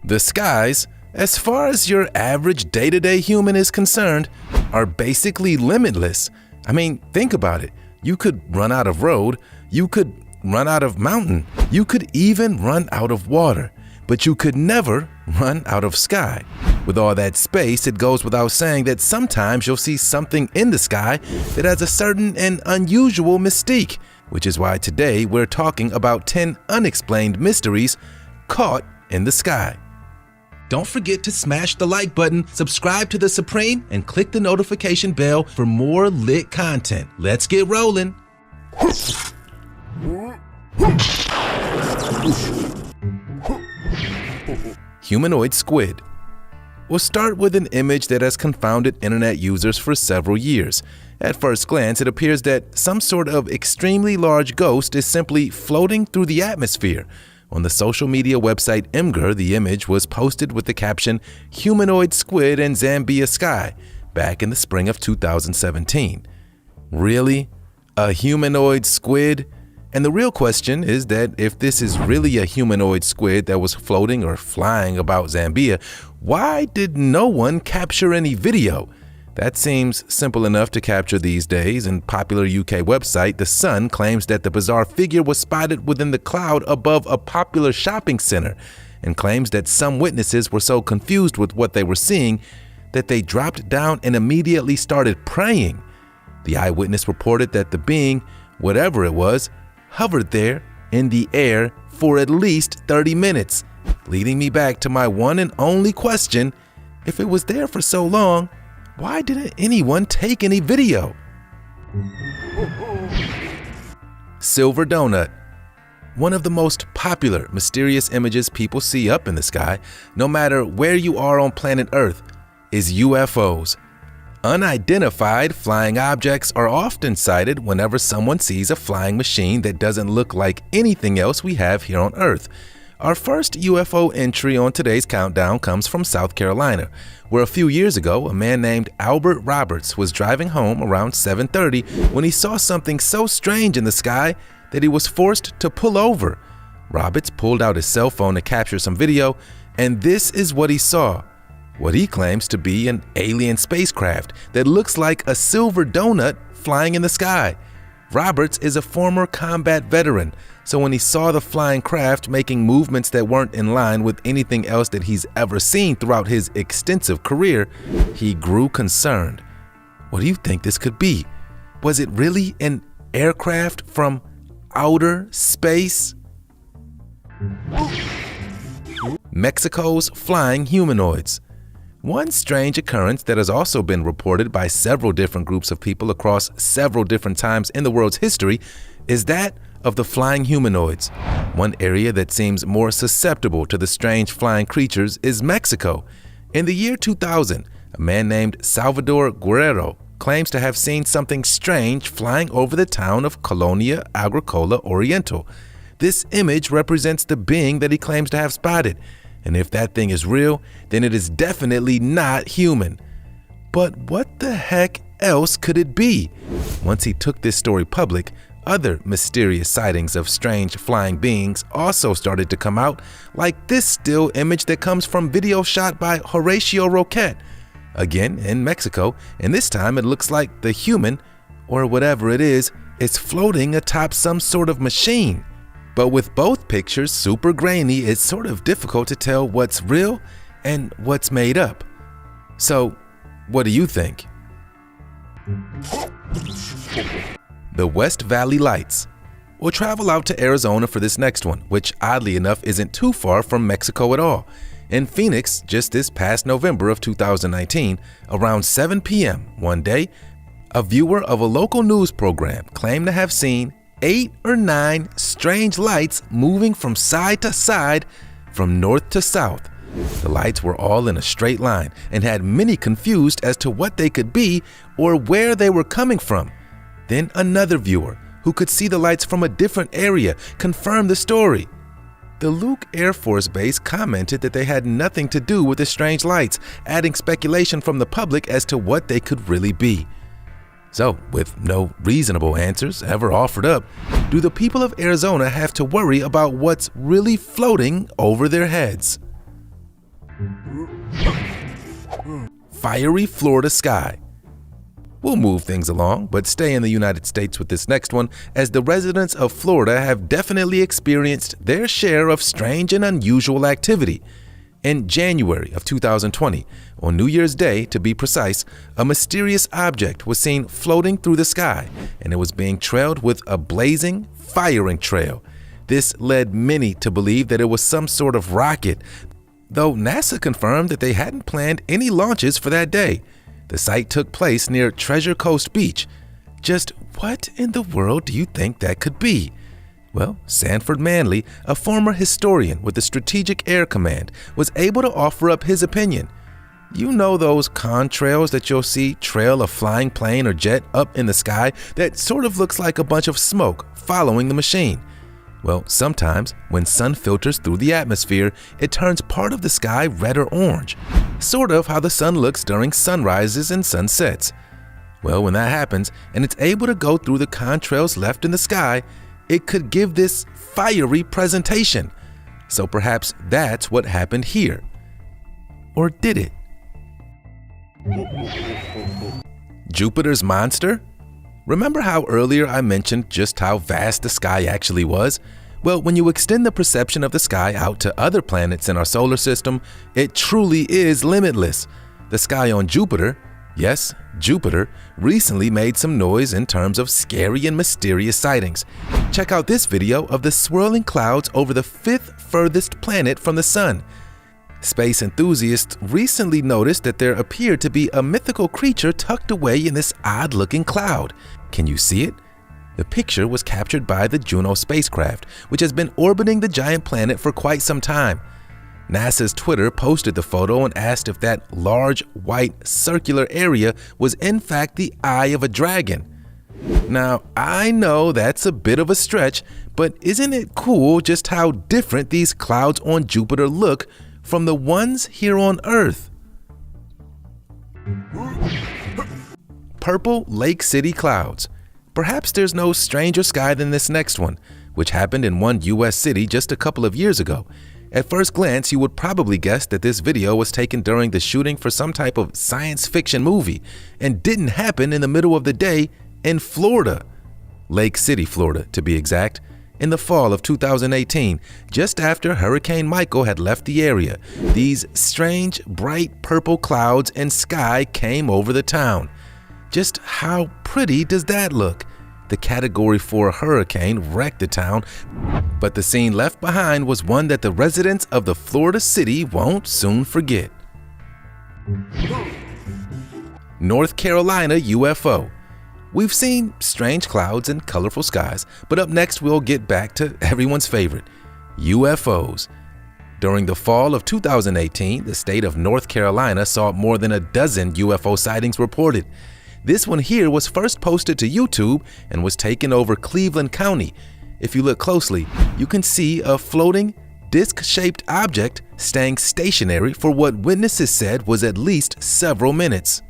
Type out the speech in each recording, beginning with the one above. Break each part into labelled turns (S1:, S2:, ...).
S1: The skies, as far as your average day-to-day human is concerned, are basically limitless. I mean, think about it. You could run out of road, you could run out of mountain, you could even run out of water, but you could never run out of sky. With all that space, it goes without saying that sometimes you'll see something in the sky that has a certain and unusual mystique, which is why today we're talking about 10 unexplained mysteries caught in the sky. Don't forget to smash the like button, subscribe to The Supreme, and click the notification bell for more lit content. Let's get rolling. Humanoid squid. We'll start with an image that has confounded internet users for several years. At first glance, it appears that some sort of extremely large ghost is simply floating through the atmosphere. On the social media website Imgur, the image was posted with the caption, "Humanoid squid in Zambia sky," back in the spring of 2017. Really? A humanoid squid? And the real question is that if this is really a humanoid squid that was floating or flying about Zambia, why did no one capture any video? That seems simple enough to capture these days, and popular UK website The Sun claims that the bizarre figure was spotted within the cloud above a popular shopping center, and claims that some witnesses were so confused with what they were seeing that they dropped down and immediately started praying. The eyewitness reported that the being, whatever it was, hovered there in the air for at least 30 minutes, leading me back to my one and only question: if it was there for so long, why didn't anyone take any video? Silver donut. One of the most popular mysterious images people see up in the sky, no matter where you are on planet Earth, is UFOs. Unidentified flying objects are often sighted whenever someone sees a flying machine that doesn't look like anything else we have here on Earth. Our first UFO entry on today's countdown comes from South Carolina, where a few years ago, a man named Albert Roberts was driving home around 7:30 when he saw something so strange in the sky that he was forced to pull over. Roberts pulled out his cell phone to capture some video, and this is what he saw. What he claims to be an alien spacecraft that looks like a silver donut flying in the sky. Roberts is a former combat veteran, so when he saw the flying craft making movements that weren't in line with anything else that he's ever seen throughout his extensive career, he grew concerned. What do you think this could be? Was it really an aircraft from outer space? Mexico's flying humanoids. One strange occurrence that has also been reported by several different groups of people across several different times in the world's history is that of the flying humanoids. One area that seems more susceptible to the strange flying creatures is Mexico. In the year 2000, a man named Salvador Guerrero claims to have seen something strange flying over the town of Colonia Agricola Oriental. This image represents the being that he claims to have spotted. And if that thing is real, then it is definitely not human. But what the heck else could it be? Once he took this story public, other mysterious sightings of strange flying beings also started to come out, like this still image that comes from video shot by Horatio Roquette, again in Mexico, and this time it looks like the human, or whatever it is floating atop some sort of machine. But with both pictures super grainy, it's sort of difficult to tell what's real and what's made up. So, what do you think? The West Valley Lights. We'll travel out to Arizona for this next one, which oddly enough isn't too far from Mexico at all. In Phoenix, just this past November of 2019, around 7 p.m. one day, a viewer of a local news program claimed to have seen 8 or 9 strange lights moving from side to side, from north to south. The lights were all in a straight line and had many confused as to what they could be or where they were coming from. Then another viewer, who could see the lights from a different area, confirmed the story. The Luke Air Force Base commented that they had nothing to do with the strange lights, adding speculation from the public as to what they could really be. So, with no reasonable answers ever offered up, do the people of Arizona have to worry about what's really floating over their heads? Fiery Florida sky. We'll move things along, but stay in the United States with this next one, as the residents of Florida have definitely experienced their share of strange and unusual activity. In January of 2020, on New Year's Day to be precise, a mysterious object was seen floating through the sky, and it was being trailed with a blazing, firing trail. This led many to believe that it was some sort of rocket, though NASA confirmed that they hadn't planned any launches for that day. The site took place near Treasure Coast Beach. Just what in the world do you think that could be? Well, Sanford Manley, a former historian with the Strategic Air Command, was able to offer up his opinion. You know those contrails that you'll see trail a flying plane or jet up in the sky that sort of looks like a bunch of smoke following the machine? Well, sometimes when sun filters through the atmosphere, it turns part of the sky red or orange, sort of how the sun looks during sunrises and sunsets. Well, when that happens and it's able to go through the contrails left in the sky, it could give this fiery presentation. So perhaps that's what happened here. Or did it? Jupiter's monster? Remember how earlier I mentioned just how vast the sky actually was? Well, when you extend the perception of the sky out to other planets in our solar system, it truly is limitless. The sky on Jupiter, yes, Jupiter, recently made some noise in terms of scary and mysterious sightings. Check out this video of the swirling clouds over the fifth furthest planet from the sun. Space enthusiasts recently noticed that there appeared to be a mythical creature tucked away in this odd-looking cloud. Can you see it? The picture was captured by the Juno spacecraft, which has been orbiting the giant planet for quite some time. NASA's Twitter posted the photo and asked if that large, white, circular area was in fact the eye of a dragon. Now, I know that's a bit of a stretch, but isn't it cool just how different these clouds on Jupiter look from the ones here on Earth? Purple Lake City clouds. Perhaps there's no stranger sky than this next one, which happened in one US city just a couple of years ago. At first glance, you would probably guess that this video was taken during the shooting for some type of science fiction movie and didn't happen in the middle of the day in Florida. Lake City, Florida, to be exact. In the fall of 2018, just after Hurricane Michael had left the area, these strange, bright purple clouds and sky came over the town. Just how pretty does that look? The Category 4 hurricane wrecked the town, but the scene left behind was one that the residents of the Florida city won't soon forget. North Carolina UFO. We've seen strange clouds and colorful skies, but up next we'll get back to everyone's favorite, UFOs. During the fall of 2018, the state of North Carolina saw more than a dozen UFO sightings reported. This one here was first posted to YouTube and was taken over Cleveland County. If you look closely, you can see a floating, disc-shaped object staying stationary for what witnesses said was at least several minutes.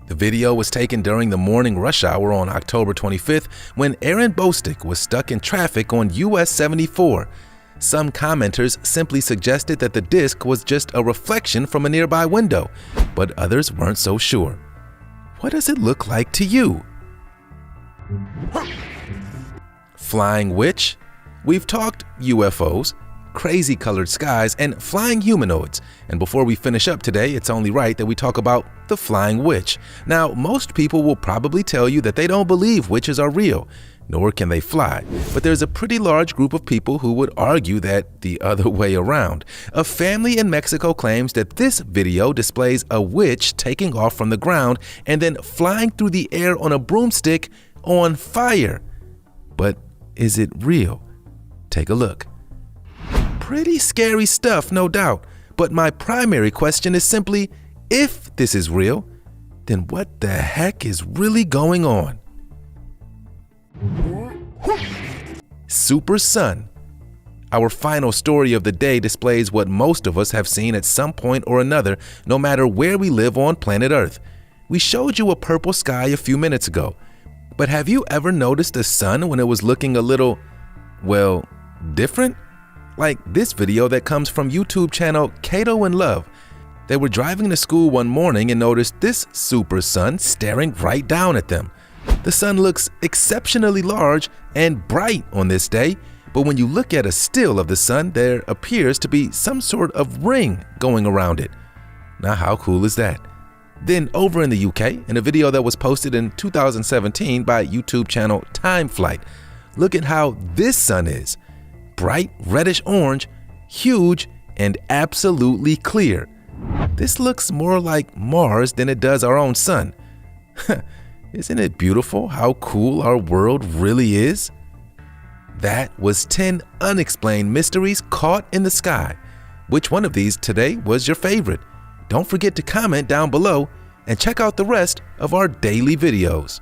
S1: The video was taken during the morning rush hour on October 25th when Aaron Bostick was stuck in traffic on US 74. Some commenters simply suggested that the disc was just a reflection from a nearby window, but others weren't so sure. What does it look like to you? Flying witch? We've talked UFOs, crazy colored skies, and flying humanoids. And before we finish up today, it's only right that we talk about the flying witch. Now, most people will probably tell you that they don't believe witches are real, nor can they fly. But there's a pretty large group of people who would argue that the other way around. A family in Mexico claims that this video displays a witch taking off from the ground and then flying through the air on a broomstick on fire. But is it real? Take a look. Pretty scary stuff, no doubt. But my primary question is simply, if this is real, then what the heck is really going on? Super sun. Our final story of the day displays what most of us have seen at some point or another, no matter where we live on planet Earth. We showed you a purple sky a few minutes ago, but have you ever noticed the sun when it was looking a little, well, different? Like this video that comes from YouTube channel Cato in Love. They were driving to school one morning and noticed this super sun staring right down at them. The sun looks exceptionally large and bright on this day, but when you look at a still of the sun, there appears to be some sort of ring going around it. Now, how cool is that? Then over in the UK, in a video that was posted in 2017 by YouTube channel Time Flight, look at how this sun is. Bright reddish orange, huge, and absolutely clear. This looks more like Mars than it does our own sun. Isn't it beautiful how cool our world really is? That was 10 unexplained mysteries caught in the sky. Which one of these today was your favorite? Don't forget to comment down below and check out the rest of our daily videos.